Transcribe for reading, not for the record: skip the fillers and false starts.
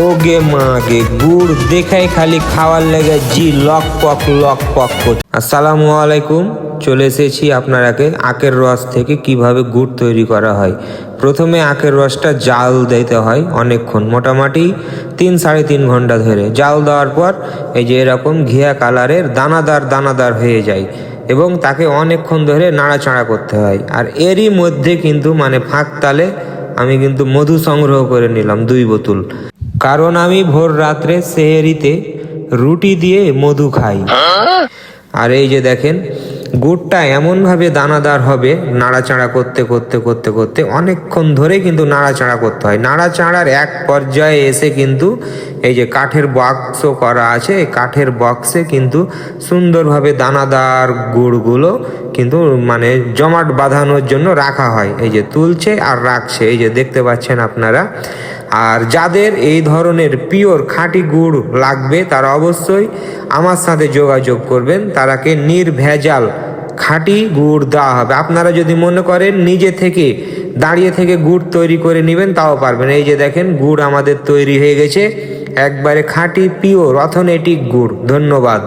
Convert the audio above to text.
ওগে মাগে গুড় দেখাই খালি খাওয়ার লেগে জি লক পক করছে। আসসালামু আলাইকুম, চলে এসেছি আপনারাকে আখের রস থেকে কিভাবে গুড় তৈরি করা হয়। প্রথমে আখের রসটা জাল দিতে হয় অনেকক্ষণ, মোটামুটি 3-3.5 ঘন্টা ধরে জাল দেওয়ার পর এই যে এরকম ঘিয়া কালারের দানাদার হয়ে যায় এবং তাকে অনেকক্ষণ ধরে নাড়াচাড়া করতে হয়। আর এরই মধ্যে কিন্তু ফাঁক তালে আমি কিন্তু মধু সংগ্রহ করে নিলাম 2 বোতল, কারণ আমি ভোর রাত্রে সেহেরিতে রুটি দিয়ে মধু খাই। আর এই যে দেখেন গুড়টা এমনভাবে দানাদার হবে, নাড়াচাড়া করতে অনেকক্ষণ ধরে কিন্তু নাড়াচাড়া করতে হয়। নাড়াচাড়ার এক পর্যায়ে এসে কিন্তু এই যে কাঠের বাক্স করা আছে, এই কাঠের বক্সে কিন্তু সুন্দরভাবে দানাদার গুড়গুলো কিন্তু জমাট বাঁধানোর জন্য রাখা হয়। এই যে তুলছে আর রাখছে, এই যে দেখতে পাচ্ছেন আপনারা। আর যাদের এই ধরনের পিওর খাঁটি গুড় লাগবে তারা অবশ্যই আমার সাথে যোগাযোগ করবেন, তারাকে নির্ভেজাল খাঁটি গুড় দেওয়া হবে। আপনারা যদি মনে করেন নিজে থেকে দাঁড়িয়ে থেকে গুড় তৈরি করে নেবেন তাও পারবেন। এই যে দেখেন গুড় আমাদের তৈরি হয়ে গেছে, একবারে খাঁটি পিওর অথেন্টিক গুড়। ধন্যবাদ।